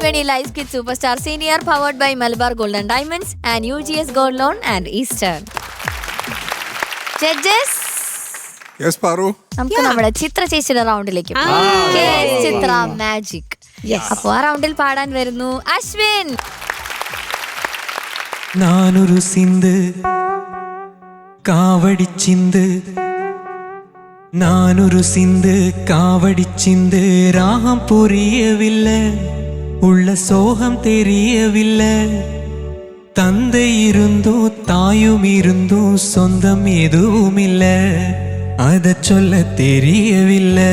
Kaveri Live Kids Superstar Senior powered by Malabar Gold and Diamonds and UGS Gold Loan and Eastern. Judges. Yes, Paru. നമുക്ക് നമ്മുടെ ചിത്ര ചേച്ചിയുടെ റൗണ്ടിലേക്ക് ചിത്ര magic. അപ്പൊ ആ റൗണ്ടിൽ പാടാൻ വരുന്നു അശ്വിൻ. നാനൊരു സിന്ത് കാവടിച്ചിന്ത് நானொரு சிந்து காவடிச்சிந்து ராகம் புரியவில்லை உள்ள சோகம் தெரியவில்லை தந்தை இருந்தும் தாயும் இருந்தும் சொந்தம் எதுவும் இல்லை அதை சொல்ல தெரியவில்லை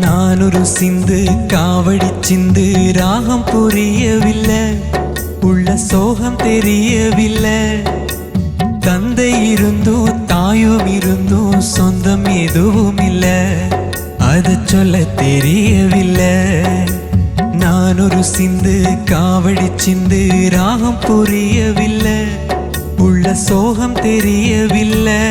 நானொரு சிந்து காவடிச்சிந்து ராகம் புரியவில்லை உள்ள சோகம் தெரியவில்லை தந்தை இருந்தும் தாயும் இருந்தும் சொந்தம் எதுவும் இல்லை அதை சொல்ல தெரியவில்லை நானொரு சிந்து காவடிச்சிந்து ராகம் புரியவில்லை உள்ள சோகம் தெரியவில்லை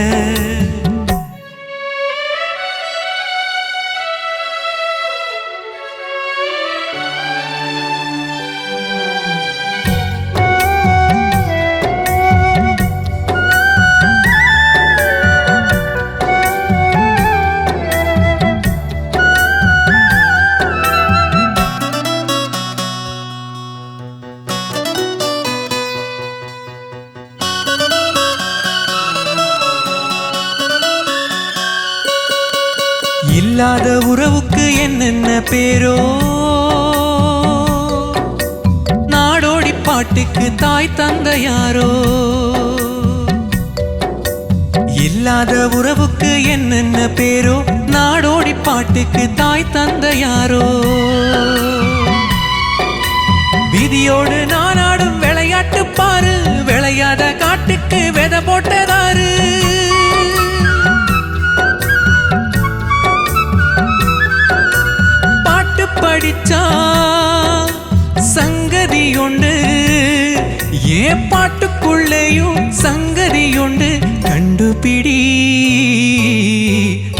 இல்லாத உறவுக்கு என்னென்ன பேரோ நாடோடி பாட்டுக்கு தாய் தந்த யாரோ இல்லாத உறவுக்கு என்னென்ன பேரோ நாடோடி பாட்டுக்கு தாய் தந்த யாரோ விதியோடு நான் ஆடும் விளையாட்டு பாரு விளையாத காட்டுக்கு விதை போட்டதாரு படிச்சா சங்கதி உண்டு ஏன் பாட்டுக்குள்ளேயும் சங்கதி உண்டு கண்டுபிடி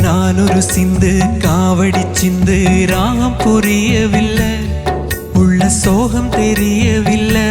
நானொரு சிந்து காவடி சிந்து ராகம் புரியவில்லை உள்ள சோகம் தெரியவில்லை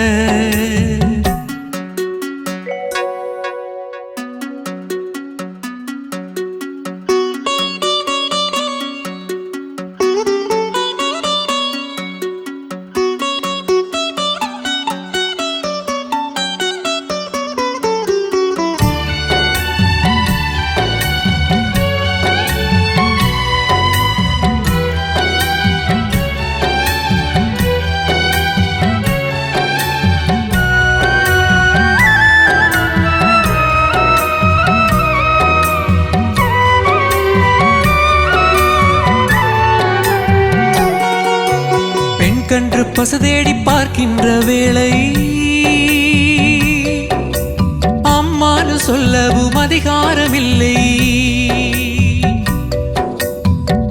கன்று பசுதேடி பார்க்கின்ற வேளை அம்மானு சொல்லவும் அதிகாரமில்லை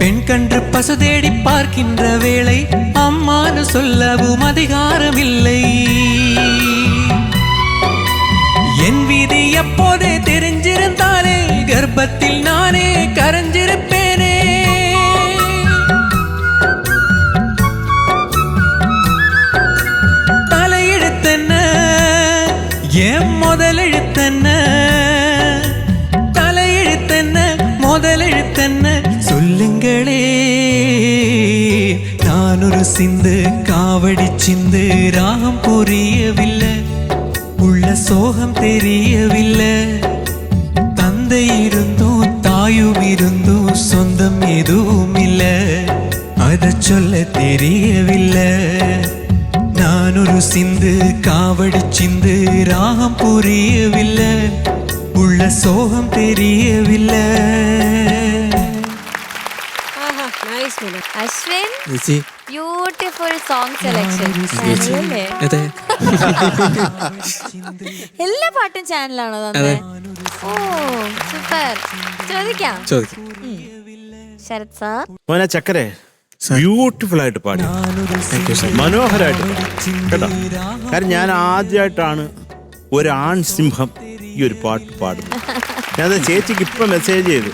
பெண் கன்று பசுதேடி பார்க்கின்ற வேளை அம்மானு சொல்லவும் அதிகாரமில்லை என் வீதி எப்போதே தெரிஞ்சிருந்தாலே கர்ப்பத்தில் நானே கரைஞ்சிருப்பேனே ஏன் முதலெழுத்தன்ன தலையெழுத்தன்ன முதலெழுத்தன்ன சொல்லுங்களே நானொரு சிந்து காவடி சிந்து ராகம் புரியவில்லை உள்ள சோகம் தெரியவில்லை தந்தை இருந்தும் தாயும் இருந்தும் சொந்தம் எதுவும் இல்லை அதை சொல்ல தெரியவில்லை நானொரு சிந்து காவடி சிந்து ராகம் புரியவில்லை உள்ள சோகம் தெரியவில்லை അശ്വിൻ ചേച്ചി ബ്യൂട്ടിഫുൾ സോങ് സെലക്ഷൻ. എല്ലാ പാട്ടും ചാനലാണോ തന്നെ? ഓ സൂപ്പർ. ചോദിക്കാം. ചോദിക്കും. ശരത് സാർ മോനെ ചക്കരെ ബ്യൂട്ടിഫുൾ ആയിട്ട് പാടി, മനോഹരമായിട്ട് പാടി കേട്ടോ. കാരണം ഞാൻ ആദ്യമായിട്ടാണ് ഒരു ആൺ സിംഹം ഈ ഒരു പാട്ട് പാടുന്നത്. ഞാനത് ചേച്ചിക്ക് ഇപ്പം മെസ്സേജ് ചെയ്തു,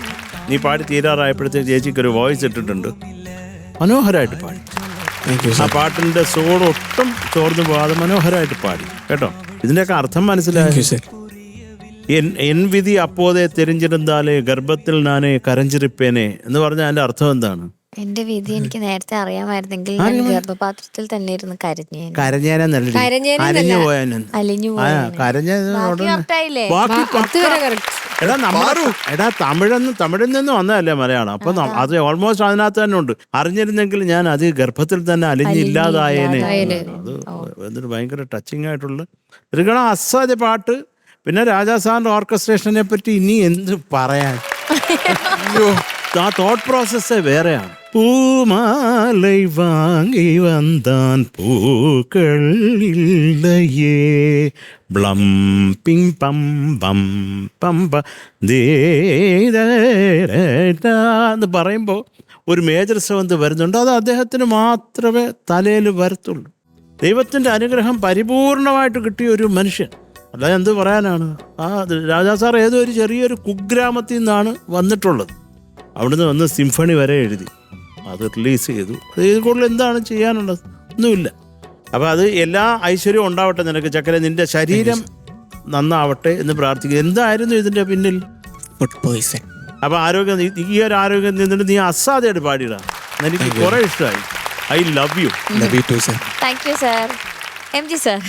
നീ പാടി തീരാറായപ്പോഴത്തേക്ക് ചേച്ചിക്ക് ഒരു വോയിസ് ഇട്ടിട്ടുണ്ട്. മനോഹരമായിട്ട് പാടി. ആ പാട്ടിൻ്റെ സോഡ് ഒട്ടും ചോർന്നു പോകാതെ മനോഹരമായിട്ട് പാടി കേട്ടോ. ഇതിൻ്റെയൊക്കെ അർത്ഥം മനസ്സിലായി. എൻ വിധി അപ്പോതെ തെരിഞ്ഞിരുന്നാലേ ഗർഭത്തിൽ ഞാനേ കരഞ്ചിരിപ്പേനെ എന്ന് പറഞ്ഞാൽ അതിൻ്റെ അർത്ഥം എന്താണ്? എന്റെ വിധി എനിക്ക് നേരത്തെ അറിയാമായിരുന്നെങ്കിൽ ഞാൻ ഗർഭപാത്രത്തിൽ തന്നെ ഇരുന്ന് കരഞ്ഞേനെ. അരഞ്ഞു പോയാലും അലിഞ്ഞു എടാ തമിഴിൽ നിന്ന് വന്നതല്ലേ മലയാളം. അപ്പൊ അത് ഓൾമോസ്റ്റ് അതിനകത്ത് തന്നെ ഉണ്ട്. അറിഞ്ഞിരുന്നെങ്കിൽ ഞാൻ അത് ഗർഭത്തിൽ തന്നെ അലിഞ്ഞില്ലാതായേനെ. അത് എന്തൊരു ഭയങ്കര ടച്ചിങ് ആയിട്ടുള്ള ഒരു അസാധ്യ പാട്ട്. പിന്നെ രാജാ സാറിന്റെ ഓർക്കസ്ട്രേഷനെ പറ്റി ഇനി എന്ത് പറയാൻ. ആ തോട്ട് പ്രോസസ്സേ വേറെയാണ്. പൂമാലൈ വാങ്ങി വന്താൻ പൂക്കൾ ഇല്ലയേ ബ്ലം പിം പം പം പം എന്ന് പറയുമ്പോൾ ഒരു മേജർ സെവന്ത് വരുന്നുണ്ട്. അത് അദ്ദേഹത്തിന് മാത്രമേ തലയിൽ വരത്തുള്ളൂ. ദൈവത്തിൻ്റെ അനുഗ്രഹം പരിപൂർണമായിട്ട് കിട്ടിയ ഒരു മനുഷ്യൻ. അല്ലാതെ എന്ത് പറയാനാണ്. ആ രാജാ സാർ ഏതോ ഒരു ചെറിയൊരു കുഗ്രാമത്തിൽ നിന്നാണ് വന്നിട്ടുള്ളത്. അവിടുന്ന് വന്ന് സിംഫണി വരെ എഴുതി, അത് റിലീസ് ചെയ്തു. ഇത് കൂടുതൽ എന്താണ് ചെയ്യാനുള്ളത്? ഒന്നുമില്ല. അപ്പോൾ അത് എല്ലാ ഐശ്വര്യവും ഉണ്ടാവട്ടെ നിനക്ക് ചക്കര, നിന്റെ ശരീരം നന്നാവട്ടെ എന്ന് പ്രാർത്ഥിക്കുക. എന്തായിരുന്നു ഇതിൻ്റെ പിന്നിൽ? Food poison. അപ്പോൾ ആരോഗ്യം, ഈ ഒരു ആരോഗ്യം നിന്നിട്ട് നീ അസാധ്യമായിട്ട് പാടിയിടാ. എനിക്ക് കുറേ ഇഷ്ടമായി. I love you. Love you too sir. Thank you sir. M G sir.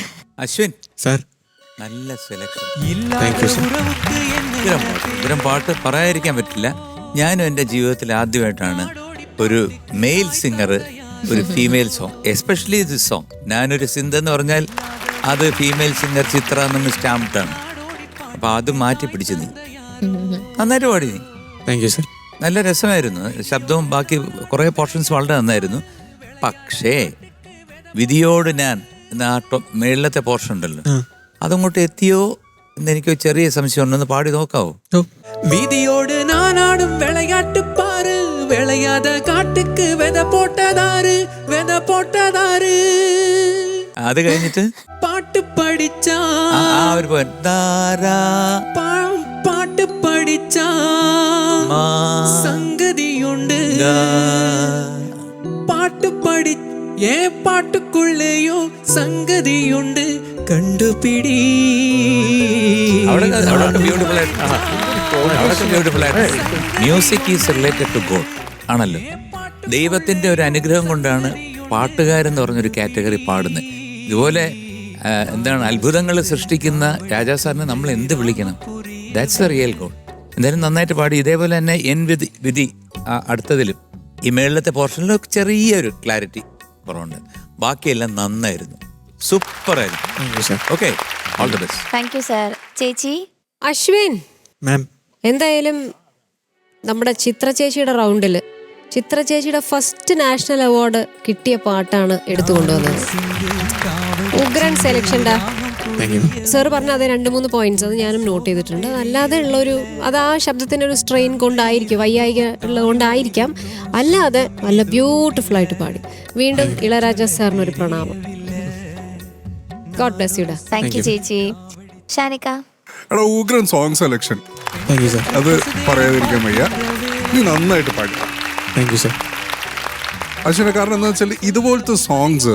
Ashwin sir, നല്ല സെലക്ഷൻ. Thank you sir. ഇത്തരം പാട്ട് പറയാതിരിക്കാൻ പറ്റില്ല. ഞാനും എൻ്റെ ജീവിതത്തിൽ ആദ്യമായിട്ടാണ് ഒരു മെയിൽ സിംഗർ ഒരു female song, especially this song. ഞാനൊരു സിന്ധ് എന്ന് പറഞ്ഞാൽ അത് ഫീമെയിൽ സിംഗർ ചിത്ര എന്നൊന്ന് സ്റ്റാമ്പ്ഡാണ്. അപ്പോൾ അത് മാറ്റി പിടിച്ചു നീ നന്നായിട്ട് പാടി. നീ താങ്ക് യു സർ. നല്ല രസമായിരുന്നു ശബ്ദവും ബാക്കി കുറേ പോർഷൻസ് വളരെ നന്നായിരുന്നു. പക്ഷേ വിധിയോട് ഞാൻ എന്ന ആ മേളിലത്തെ പോർഷൻ ഉണ്ടല്ലോ, അതങ്ങോട്ട് എത്തിയോ എന്നെനിക്ക് ചെറിയ സംശയം ഉണ്ടെന്ന് പാടി നോക്കാവോ? விதியோடு நானாடும் விளையாட்டு பாரு, விளையாத காட்டுக்கு வித போட்டதாரு, வித போட்டதாரு. അത് കഴിഞ്ഞിട്ട് பாட்டு படிச்சா ഒരു பாட்டு படிச்சா சங்கதியுண்டு, பாட்டு படி ஏன் பாட்டுக்குள்ளேயோ சங்கதியுண்டு കണ്ടുപിടി. Music is related to god ആണല്ലോ. ദൈവത്തിന്റെ ഒരു അനുഗ്രഹം കൊണ്ടാണ് പാട്ടുകാരെന്ന് പറഞ്ഞൊരു കാറ്റഗറി പാടുന്നത്. ഇതുപോലെ എന്താണ് അത്ഭുതങ്ങൾ സൃഷ്ടിക്കുന്ന രാജാ സാറിനെ നമ്മൾ എന്ത് വിളിക്കണം? That's A real God. എന്തായാലും നന്നായിട്ട് പാടി. ഇതേപോലെ തന്നെ എൻ വിധി അടുത്തതിലും ഈ മേളിലത്തെ പോർഷനിലും ചെറിയൊരു ക്ലാരിറ്റി കുറവുണ്ട്. ബാക്കിയെല്ലാം നന്നായിരുന്നു, സൂപ്പറായിരുന്നു. Okay, all the best. Thank you sir. ചേച്ചി. അശ്വിൻ മാം, എന്തായാലും നമ്മുടെ ചിത്ര ചേച്ചിയുടെ റൗണ്ടിൽ ചിത്ര ചേച്ചിയുടെ ഫസ്റ്റ് നാഷണൽ അവാർഡ് കിട്ടിയ പാട്ടാണ് എടുത്തുകൊണ്ടുവന്നത്. ഉഗ്രൻ സെലക്ഷൻഡാ. സാർ പറഞ്ഞ അതേ 2-3 പോയിന്റ്സ് അത് ഞാനും നോട്ട് ചെയ്തിട്ടുണ്ട്. അല്ലാതെ ഉള്ളൊരു അത് ആ ശബ്ദത്തിൻ്റെ ഒരു സ്ട്രെയിൻ കൊണ്ടായിരിക്കും, വയ്യായിക ഉള്ളതുകൊണ്ടായിരിക്കാം. അല്ലാതെ നല്ല ബ്യൂട്ടിഫുൾ ആയിട്ട് പാടി. വീണ്ടും ഇളയരാജ സാറിനൊരു പ്രണാമം. God bless you. Thank you ചേച്ചി. ഷാനിക്ക. എടാ ഉഗ്രൻ song selection, thank you sir. അത് പറയാതിരിക്കാൻ വയ്യ. നീ നന്നായിട്ട് പാടി. Thank you sir. അശ്വിനെ, കാരണം എന്താ വെച്ചാൽ ഇതുപോലത്തെ സോങ്സ്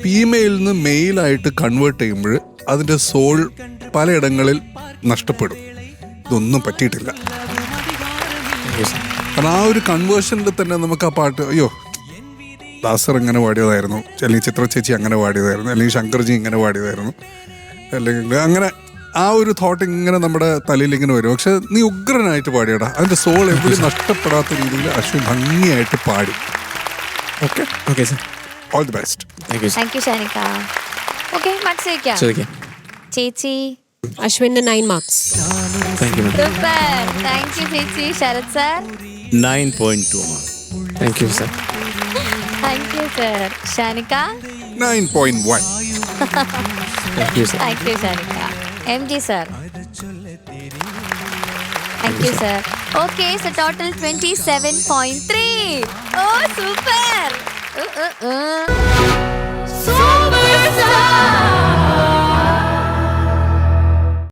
ഫീമെയിൽ നിന്ന് മെയിലായിട്ട് കൺവേർട്ട് ചെയ്യുമ്പോൾ അതിൻ്റെ സോൾ പലയിടങ്ങളിൽ നഷ്ടപ്പെടും. ഇതൊന്നും പറ്റിയിട്ടില്ല. കാരണം ആ ഒരു കൺവേർഷനിൽ തന്നെ നമുക്ക് ആ പാട്ട്, അയ്യോ ദാസർ ഇങ്ങനെ പാടിയതായിരുന്നു, അല്ലെങ്കിൽ ചിത്ര ചേച്ചി അങ്ങനെ പാടിയതായിരുന്നു, അല്ലെങ്കിൽ ശങ്കർജി ഇങ്ങനെ പാടിയതായിരുന്നു, അല്ലെങ്കിൽ അങ്ങനെ ആ ഒരു തോട്ട് ഇങ്ങനെ നമ്മുടെ തലയിൽ ഇങ്ങനെ വരും. പക്ഷെ നീ ഉഗ്രനായിട്ട് പാടിയടാ. അതിൻ്റെ സോൾ എപ്പോഴും നഷ്ടപ്പെടാത്ത രീതിയിൽ അശ്വിൻ ഭംഗിയായിട്ട് പാടി. Okay okay sir. All the best. Thank you sir. Thank you Shanikka. Okay, മത്സരിക്കാം. ചോദിക്കാം. ചേച്ചി. അശ്വിന് 9 marks. Thank you ma'am. Super. Thank you ചേച്ചി. Sharath sir. 9.2. Thank you sir. Thank you sir. Shanikka. 9.1. Thank you sir. Thank you Shanikka. M G sir. Thank you sir. Okay, so total 27.3. Oh super. Super.